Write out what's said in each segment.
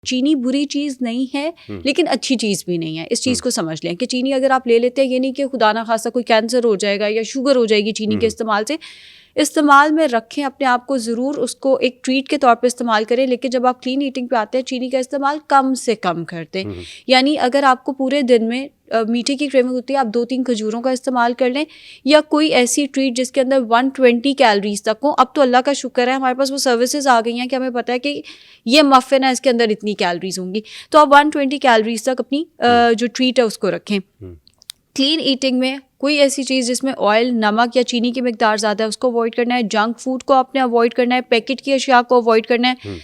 चीनी बुरी चीज़ नहीं है लेकिन अच्छी चीज़ भी नहीं है, इस चीज़ को समझ लें कि चीनी अगर आप ले लेते हैं ये नहीं कि खुदा ना खासा कोई कैंसर हो जाएगा या शुगर हो जाएगी चीनी के इस्तेमाल से। इस्तेमाल में रखें अपने आप को, ज़रूर उसको एक ट्रीट के तौर पे इस्तेमाल करें, लेकिन जब आप क्लीन ईटिंग पे आते हैं चीनी का इस्तेमाल कम से कम कर दें। यानी अगर आपको पूरे दिन में मीठे की क्रेविंग होती है, आप 2-3 खजूरों का इस्तेमाल कर लें या कोई ऐसी ट्रीट जिसके अंदर 120 कैलोरीज तक हो। अब तो अल्लाह का शुक्र है हमारे पास वो सर्विसेज आ गई हैं कि हमें पता है कि ये मफ़िन है, इसके अंदर इतनी कैलोरीज होंगी, तो आप 120 कैलोरीज तक अपनी जो ट्रीट है उसको रखें। क्लीन ईटिंग में कोई ऐसी चीज़ जिसमें ऑयल, नमक या चीनी की मिकदार ज़्यादा है उसको अवॉइड करना है। जंक फूड को आपने अवॉइड करना है, पैकेट की अशिया को अवॉइड करना है।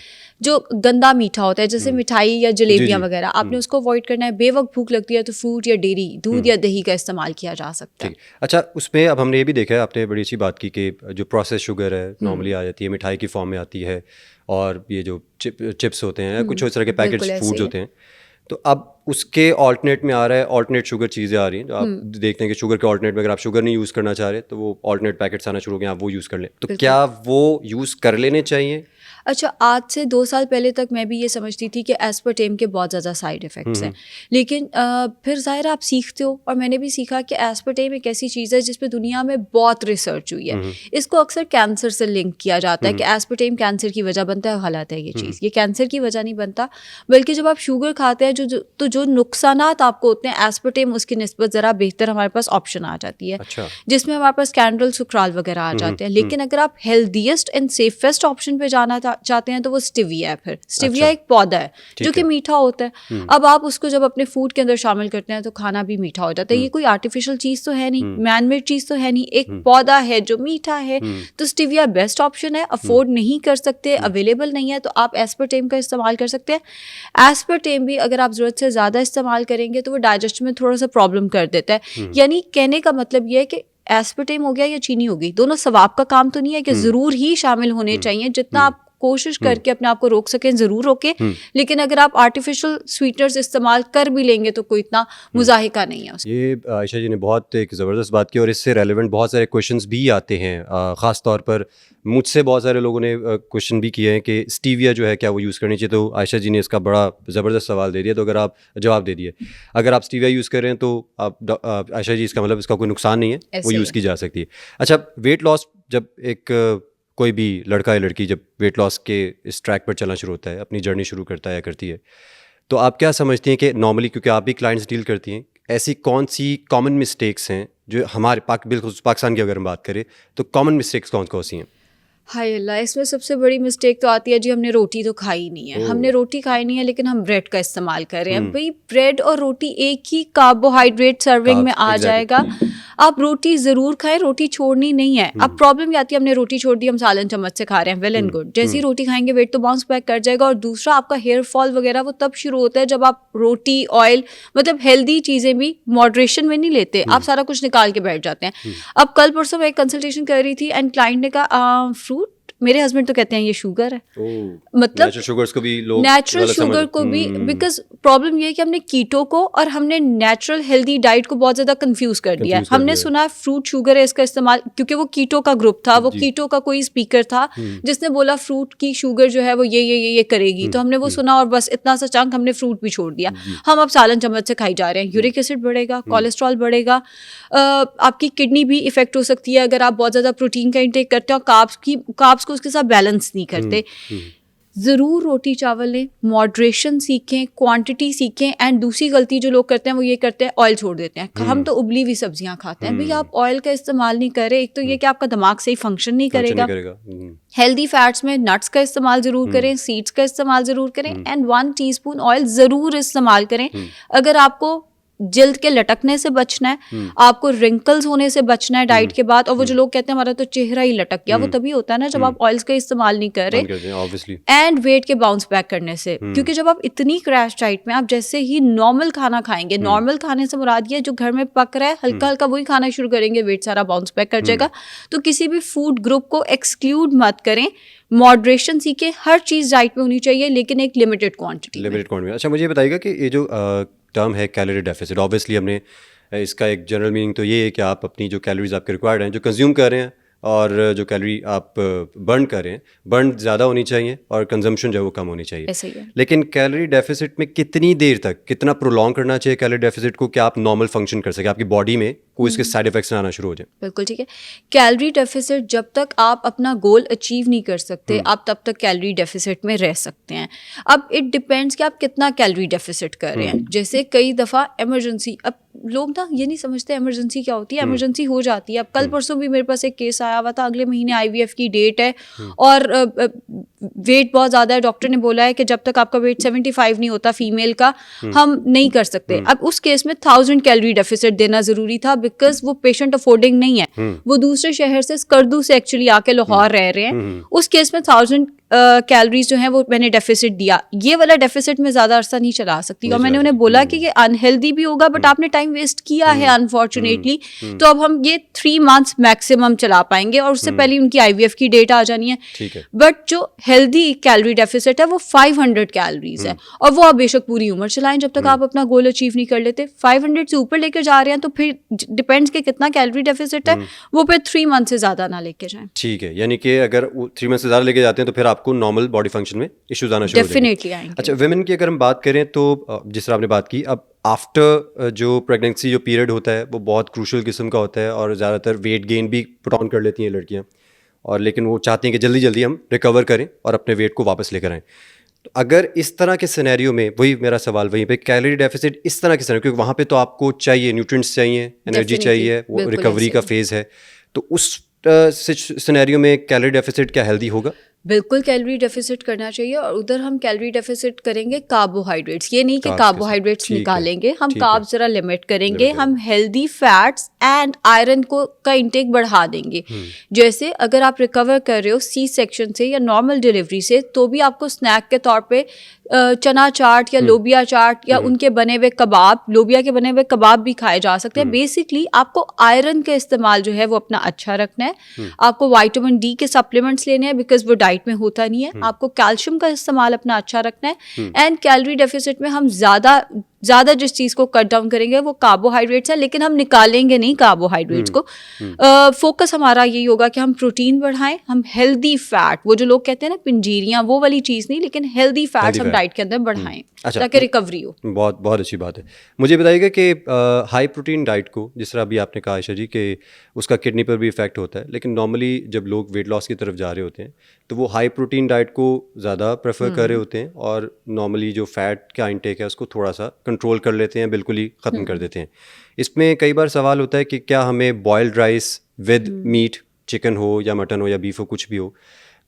जो गंदा मीठा होता है जैसे मिठाई या जलेबियाँ वगैरह, आपने उसको अवॉइड करना है। बेवक्त भूख लगती है तो फ्रूट या डेयरी, दूध या दही का इस्तेमाल किया जा सकता है। अच्छा, उसमें अब हमने ये भी देखा है, आपने बड़ी अच्छी बात की कि जो प्रोसेस शुगर है नॉर्मली आ जाती है, मिठाई की फॉर्म में आती है, और ये जो चिप्स होते हैं, कुछ इस तरह के पैकेज फूड्स होते हैं, तो अब उसके ऑल्टरनेट में आ रहा है, ऑल्टरनेट शुगर चीज़ें आ रही हैं। जो आप देखते हैं कि शुगर के ऑल्टरनेट में अगर आप शुगर नहीं यूज़ करना चाह रहे तो वो ऑल्टरनेट पैकेट्स आना शुरू हो गए, आप वो यूज़ कर लें। तो क्या वो यूज़ कर लेने चाहिए? अच्छा, आज से 2 साल पहले तक मैं भी ये समझती थी कि एस्पर्टेम के बहुत ज़्यादा साइड इफ़ेक्ट्स हैं, लेकिन फिर ज़ाहिर आप सीखते हो, और मैंने भी सीखा कि एस्पर्टेम एक ऐसी चीज़ है जिस पे दुनिया में बहुत रिसर्च हुई है। इसको अक्सर कैंसर से लिंक किया जाता है कि एस्पर्टेम कैंसर की वजह बनता है। गलत है ये चीज़, ये कैंसर की वजह नहीं बनता, बल्कि जब आप शुगर खाते हैं जो नुकसानात आपको होते हैं, एस्पर्टेम उसकी निस्बत ज़रा बेहतर हमारे पास ऑप्शन आ जाती है। अच्छा। जिसमें हमारे पास कैंडल, सुक्राल वगैरह आ जाते हैं। लेकिन अगर आप हेल्दीएस्ट एंड सेफेस्ट ऑप्शन पे जाना चाहते हैं तो वो स्टिविया है। फिर स्टिविया एक पौधा है जो कि मीठा होता है। अब आप उसको जब अपने फूड के अंदर शामिल करते हैं तो खाना भी मीठा हो जाता है। ये कोई आर्टिफिशियल चीज़ तो है नहीं, मैन मेड चीज़ तो है नहीं, एक पौधा है जो मीठा है। तो स्टिविया बेस्ट ऑप्शन है। अफोर्ड नहीं कर सकते, अवेलेबल नहीं है, तो आप एस्पर्टेम का इस्तेमाल कर सकते हैं। एस्पर्टेम भी अगर आप ज़रूरत से ज़्यादा इस्तेमाल करेंगे तो वो डाइजेशन में थोड़ा सा प्रॉब्लम कर देता है। यानी कहने का मतलब ये है कि एस्पर्टेम हो गया या चीनी हो गई, दोनों सवाब का काम तो नहीं है कि ज़रूर ही शामिल होने चाहिए। जितना आप कोशिश करके अपने आप को रोक सकें ज़रूर रोकें, लेकिन अगर आप आर्टिफिशियल स्वीटनर्स इस्तेमाल कर भी लेंगे तो कोई इतना मुजाहिका नहीं है उसका। ये आयशा जी ने बहुत एक ज़बरदस्त बात की, और इससे रेलेवेंट बहुत सारे क्वेश्चंस भी आते हैं। ख़ास तौर पर मुझसे बहुत सारे लोगों ने क्वेश्चन भी किए हैं कि स्टीविया जो है क्या वो यूज़ करनी चाहिए। तो आयशा जी ने इसका बड़ा ज़बरदस्त सवाल दे दिया, तो अगर आप जवाब दे दिए, अगर आप स्टीविया यूज़ कर रहे हैं तो आप आयशा जी, इसका मतलब इसका कोई नुकसान नहीं है, वो यूज़ की जा सकती है। अच्छा, वेट लॉस, जब एक कोई भी लड़का या लड़की जब वेट लॉस के इस ट्रैक पर चलना शुरू होता है, अपनी जर्नी शुरू करता है या करती है, तो आप क्या समझती हैं कि नॉर्मली, क्योंकि आप भी क्लाइंट्स डील करती हैं, ऐसी कौन सी कॉमन मिस्टेक्स हैं जो हमारे बिल्कुल पाकिस्तान की अगर हम बात करें तो कॉमन मिस्टेक्स कौन कौन सी हैं? हाय अल्लाह, इसमें सबसे बड़ी मिस्टेक तो आती है जी, हमने रोटी तो खाई नहीं है। हमने रोटी खाई नहीं है लेकिन हम ब्रेड का इस्तेमाल कर रहे हैं। भाई, ब्रेड और रोटी एक ही कार्बोहाइड्रेट सर्विंग में आ जाएगा। आप रोटी ज़रूर खाएं, रोटी छोड़नी नहीं है। अब प्रॉब्लम क्या आती है, हमने रोटी छोड़ दी, हम सालन चम्मच से खा रहे हैं, वेल एंड गुड। जैसे ही रोटी खाएंगे वेट तो बाउंस बैक कर जाएगा। और दूसरा, आपका हेयर फॉल वगैरह वो तब शुरू होता है जब आप रोटी, ऑयल, मतलब हेल्दी चीज़ें भी मॉडरेशन में नहीं लेते। आप सारा कुछ निकाल के बैठ जाते हैं। अब कल परसों मैं एक कंसल्टेशन कर रही थी एंड क्लाइंट ने कहा फ्रूट, मेरे हस्बैंड तो कहते हैं ये शुगर है। मतलब नेचुरल शुगर्स को भी लोग नेचुरल शुगर को भी, बिकॉज प्रॉब्लम ये है कि हमने कीटो को और हमने नेचुरल हेल्दी डाइट को बहुत ज्यादा कंफ्यूज कर दिया है। हमने सुना है फ्रूट शुगर है इसका इस्तेमाल, क्योंकि वो कीटो का ग्रुप था, वो कीटो का कोई स्पीकर था जिसने बोला फ्रूट की शुगर जो है वो ये करेगी, तो हमने वो सुना और बस इतना सा चंक हमने फ्रूट भी छोड़ दिया। हम अब सालन चम्मच से खाई जा रहे हैं। यूरिक एसिड बढ़ेगा, कोलेस्ट्रॉल बढ़ेगा, आपकी किडनी भी इफेक्ट हो सकती है अगर आप बहुत ज्यादा प्रोटीन का इंटेक करते हो, कार्ब्स को उसके साथ बैलेंस नहीं करते। ज़रूर रोटी चावल लें, मॉडरेशन सीखें, क्वांटिटी सीखें। एंड दूसरी गलती जो लोग करते हैं वो ये करते हैं, ऑयल छोड़ देते हैं। हम तो उबली हुई सब्जियां खाते हैं। भाई, आप ऑयल का इस्तेमाल नहीं करें, एक तो ये कि आपका दिमाग सही फंक्शन नहीं करेगा। हेल्दी फैट्स में नट्स का इस्तेमाल ज़रूर करें, सीड्स का इस्तेमाल ज़रूर करें, एंड 1 टीस्पून ऑयल ज़रूर इस्तेमाल करें। अगर आपको जल्द के लटकने से बचना है, आपको रिंकल्स होने से बचना है डाइट के बाद, और वो जो लोग कहते हैं हमारा तो चेहरा ही लटक गया, वो तभी होता है ना जब आप ऑयल्स का इस्तेमाल नहीं कर रहे। एंड वेट के बाउंस बैक करने से, क्योंकि जब आप इतनी क्रैश डाइट में, आप जैसे ही नॉर्मल खाना खाएंगे, नॉर्मल खाने से मुराद ये जो घर में पक रहा है हल्का हल्का वही खाना शुरू करेंगे, वेट सारा बाउंस बैक कर जाएगा। तो किसी भी फूड ग्रुप को एक्सक्लूड मत करें, मॉडरेशन सीखें। हर चीज़ डाइट में होनी चाहिए लेकिन एक लिमिटेड क्वांटिटी। अच्छा, मुझे बताइएगा कि ये जो टर्म है कैलोरी डेफिसिट, ऑब्वियसली हमने इसका एक जनरल मीनिंग तो ये है कि आप अपनी जो कैलोरीज आपके रिक्वायर्ड हैं, जो कंज्यूम कर रहे हैं, और जो कैलोरी आप बर्न कर रहे हैं बर्न ज़्यादा होनी चाहिए और कंजम्पशन जो है वो कम होनी चाहिए। ऐसा ही है। लेकिन कैलोरी डेफिसिट में कितनी देर तक, कितना प्रोलॉन्ग करना चाहिए कैलोरी डेफिसिट को, क्या आप नॉर्मल फंक्शन कर सके, आपकी बॉडी में कोई इसके साइड इफेक्ट्स ना आना शुरू हो जाए? बिल्कुल ठीक है। कैलोरी डेफिसिट जब तक आप अपना गोल अचीव नहीं कर सकते आप तब तक कैलोरी डेफिसिट में रह सकते हैं। अब इट डिपेंड्स कि आप कितना कैलोरी डेफिसिट कर रहे हैं। जैसे कई दफ़ा इमरजेंसी, अब लोग ना ये नहीं समझते इमरजेंसी क्या होती है। इमरजेंसी हो जाती है। अब कल परसों भी मेरे पास एक केस आया हुआ था, अगले महीने IVF की डेट है और वेट बहुत ज़्यादा है। डॉक्टर ने बोला है कि जब तक आपका वेट 75 नहीं होता फीमेल का हम नहीं कर सकते। अब उस केस में 1000 कैलोरी डेफिसिट देना ज़रूरी था बिकॉज वो पेशेंट अफोर्डिंग नहीं है। वो दूसरे शहर से स्कर्दू से एक्चुअली आके लाहौर रह रहे हैं। उस केस में 1000 कैलोरीज जो है वो मैंने डेफिसिट दिया। ये वाला डेफिसिट में ज़्यादा अरसा नहीं चला सकती और मैंने उन्हें बोला कि ये अनहेल्दी भी होगा बट आपने टाइम वेस्ट किया है अनफॉर्चुनेटली, तो अब हम ये 3 मंथ्स मैक्सिमम चला पाएंगे और उससे पहले उनकी IVF की डेट आ जानी है। बट जो हेल्दी कैलोरी डेफिसिट है वो 500 कैलोरीज है और वो आप बेशक पूरी उम्र चलाएं जब तक आप अपना गोल अचीव नहीं कर लेते। 500 से ऊपर लेकर जा रहे हैं तो फिर डिपेंड्स कि कितना कैलोरी डेफिसिट है, वो फिर 3 मंथ से ज़्यादा ना लेके जाएं। ठीक है, यानी कि अगर 3 मंथ से ज़्यादा लेके जाते हैं तो फिर आपको नॉर्मल बॉडी फंक्शन में इश्यूज आना शुरू हो जाएंगे। डेफिनेटली आएंगे। अच्छा, वुमेन की अगर हम बात करें तो जिस तरह आपने बात की, अब आफ्टर जो प्रेगनेंसी जो पीरियड होता है वो बहुत क्रूशल किस्म का होता है और ज़्यादातर वेट गेन भी पुट ऑन कर लेती हैं लड़कियाँ, और लेकिन वो चाहती हैं कि जल्दी जल्दी हम रिकवर करें और अपने वेट को वापस लेकर आएँ। तो अगर इस तरह के सिनेरियो में, वही मेरा सवाल वहीं पे, कैलोरी डेफिसिट इस तरह के सिनेरियो, क्योंकि वहाँ पे तो आपको चाहिए, न्यूट्रिएंट्स चाहिए, एनर्जी चाहिए, वो रिकवरी का फेज़ है, तो उस सिनेरियो में कैलोरी डेफिसिट क्या हेल्दी होगा? बिल्कुल कैलोरी डेफिसिट करना चाहिए और उधर हम कैलोरी डेफिसिट करेंगे कार्बोहाइड्रेट्स। ये नहीं कि कार्बोहाइड्रेट्स निकालेंगे, हम कार्ब्स जरा लिमिट करेंगे। हम हेल्दी फैट्स एंड आयरन को का इंटेक बढ़ा देंगे। जैसे अगर आप रिकवर कर रहे हो C सेक्शन से या नॉर्मल डिलीवरी से, तो भी आपको स्नैक के तौर पे चना चाट या लोबिया चाट या उनके बने हुए कबाब, लोबिया के बने हुए कबाब भी खाए जा सकते हैं। बेसिकली आपको आयरन का इस्तेमाल जो है वो अपना अच्छा रखना है। आपको विटामिन D के सप्लीमेंट्स लेने हैं बिकॉज वो डाइट में होता नहीं है। आपको कैल्शियम का इस्तेमाल अपना अच्छा रखना है। एंड कैलोरी डेफिसिट में हम ज़्यादा जिस चीज़ को कट डाउन करेंगे वो कार्बोहाइड्रेट्स है, लेकिन हम निकालेंगे नहीं कार्बोहाइड्रेट्स को। फोकस हमारा यही होगा कि हम प्रोटीन बढ़ाएं, हम हेल्दी फैट, वो जो लोग कहते हैं ना पिंजीरियाँ, वो वाली चीज़ नहीं, लेकिन हेल्दी फैट्स हम डाइट के अंदर बढ़ाएं ताकि रिकवरी हो। बहुत बहुत अच्छी बात है। मुझे बताइएगा कि हाई प्रोटीन डाइट को, जिस तरह अभी आपने कहा आयशा जी कि उसका किडनी पर भी इफेक्ट होता है, लेकिन नॉर्मली जब लोग वेट लॉस की तरफ जा रहे होते हैं तो वो हाई प्रोटीन डाइट को ज़्यादा प्रेफर कर रहे होते हैं और नॉर्मली जो फैट का इंटेक है उसको थोड़ा सा कंट्रोल कर लेते हैं, बिल्कुल ही ख़त्म कर देते हैं। इसमें कई बार सवाल होता है कि क्या हमें boiled rice with meat, chicken हो या मटन हो या बीफ हो, कुछ भी हो,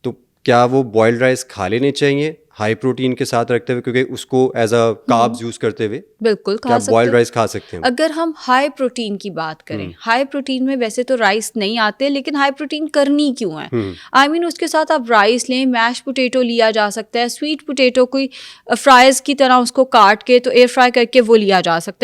तो क्या वो बॉइल्ड राइस खा लेने चाहिए हाई प्रोटीन के साथ रखते हुए, क्योंकि उसको एज अ कार्ब्स यूज करते हुए? बिल्कुल खा सकते हैं। बॉइल्ड राइस खा सकते हैं? अगर हम हाई प्रोटीन की बात करें, हाई प्रोटीन में वैसे तो राइस नहीं आते, लेकिन हाई प्रोटीन करनी क्यों है? आई मीन उसके साथ आप राइस लें, मैश पोटैटो लिया जा सकता है, स्वीट पोटैटो कोई फ्राइज की तरह उसको काट के तो एयर फ्राई करके वो लिया जा सकता